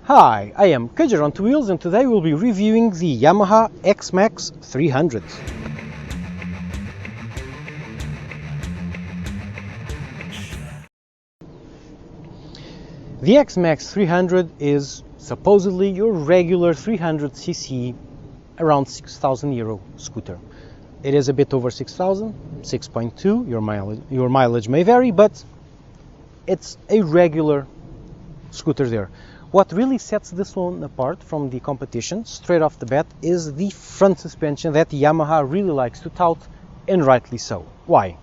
Hi, I am Kajar on Two Wheels and today we'll be reviewing the Yamaha Xmax 300. The Xmax 300 is supposedly your regular 300cc around 6,000 euro scooter. It is a bit over 6,000, 6.2, your mileage may vary, but it's a regular scooter there. What really sets this one apart from the competition, straight off the bat, is the front suspension that Yamaha really likes to tout, and rightly so. Why?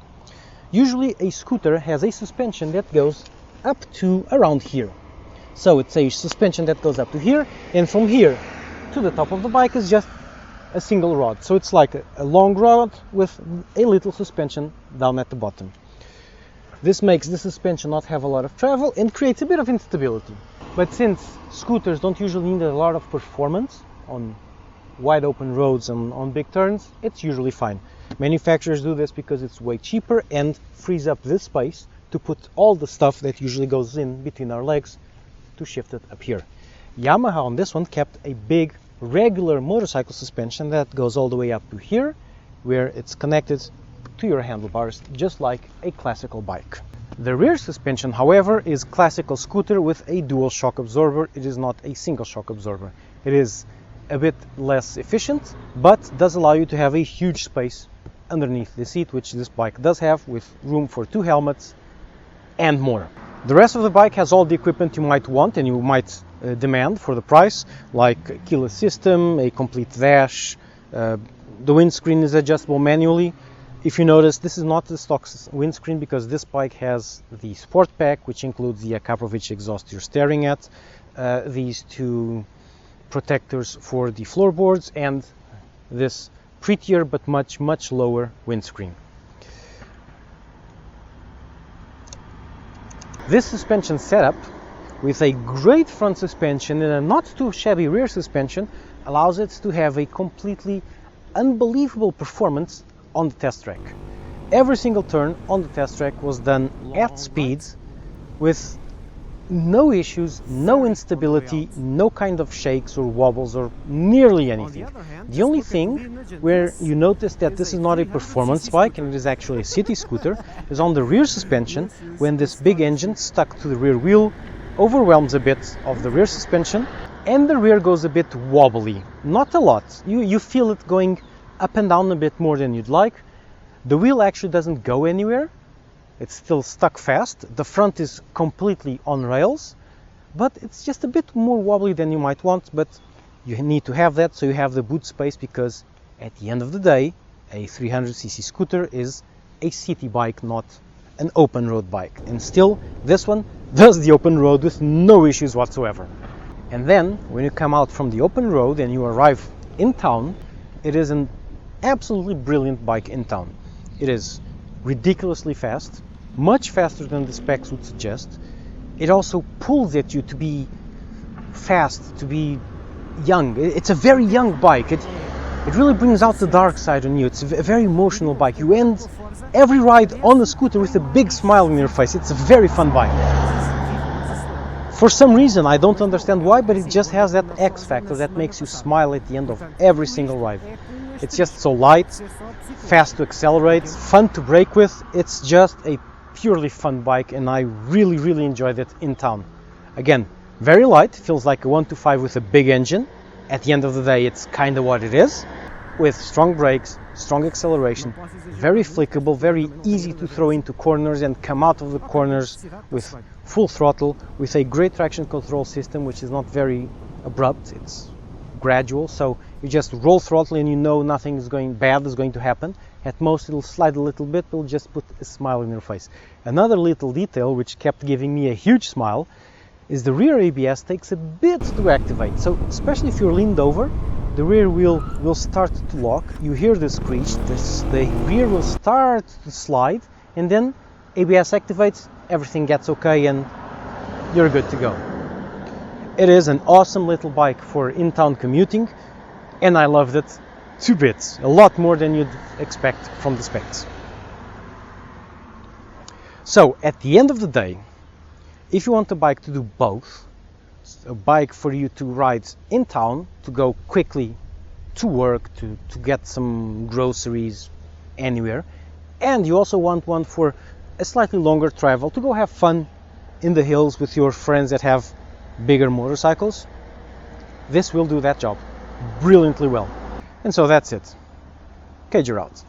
Usually a scooter has a suspension that goes up to around here. So it's a suspension that goes up to here, and from here to the top of the bike is just a single rod. So it's like a long rod with a little suspension down at the bottom. This makes the suspension not have a lot of travel and creates a bit of instability. But since scooters don't usually need a lot of performance on wide open roads and on big turns, it's usually fine. Manufacturers do this because it's way cheaper and frees up this space to put all the stuff that usually goes in between our legs to shift it up here. Yamaha on this one kept a big regular motorcycle suspension that goes all the way up to here, where it's connected to your handlebars, just like a classical bike. The rear suspension, however, is classical scooter with a dual shock absorber. It is not a single shock absorber. It is a bit less efficient, but does allow you to have a huge space underneath the seat, which this bike does have, with room for 2 helmets and more. The rest of the bike has all the equipment you might want and you might demand for the price, like a keyless system, a complete dash. The windscreen is adjustable manually. If you notice, this is not the stock windscreen because this bike has the Sport Pack, which includes the Akaprovich exhaust you're staring at, these 2 protectors for the floorboards, and this prettier but much lower windscreen. This suspension setup, with a great front suspension and a not too shabby rear suspension, allows it to have a completely unbelievable performance on the test track. Every single turn on the test track was done at speeds with no issues, no instability, no kind of shakes or wobbles or nearly anything. The only thing where you notice that this is not a performance bike and it is actually a city scooter is on the rear suspension, when this big engine stuck to the rear wheel overwhelms a bit of the rear suspension and the rear goes a bit wobbly. Not a lot. You feel it going up and down a bit more than you'd like. The wheel actually doesn't go anywhere. It's still stuck fast. The front is completely on rails, but it's just a bit more wobbly than you might want, but you need to have that so you have the boot space, because at the end of the day, a 300cc scooter is a city bike, not an open road bike. And still, this one does the open road with no issues whatsoever. And then, when you come out from the open road and you arrive in town, it is an absolutely brilliant bike in town. It is ridiculously fast, much faster than the specs would suggest. It also pulls at you to be fast, to be young. It's a very young bike. It really brings out the dark side in you. It's a very emotional bike. You end every ride on the scooter with a big smile on your face. It's a very fun bike. For some reason, I don't understand why, but it just has that X factor that makes you smile at the end of every single ride. It's just so light, fast to accelerate, fun to brake with. It's just a purely fun bike and I really enjoyed it in town. Again, very light, feels like a 125 with a big engine. At the end of the day, it's kind of what it is, with strong brakes, strong acceleration, very flickable, very easy to throw into corners and come out of the corners with full throttle, with a great traction control system which is not very abrupt. It's gradual, so you just roll throttle and you know nothing bad is going to happen. At most it'll slide a little bit, but it'll just put a smile on your face. Another little detail which kept giving me a huge smile is the rear ABS takes a bit to activate. So especially if you're leaned over, the rear wheel will start to lock. You hear the screech, the rear will start to slide, and then ABS activates, everything gets okay and you're good to go. It is an awesome little bike for in-town commuting, and I loved it to bits, a lot more than you'd expect from the specs. So at the end of the day, if you want a bike to do both, a bike for you to ride in town, to go quickly to work, to get some groceries anywhere, and you also want one for a slightly longer travel, to go have fun in the hills with your friends that have bigger motorcycles. This will do that job brilliantly well. And so that's it. Cage, you're out.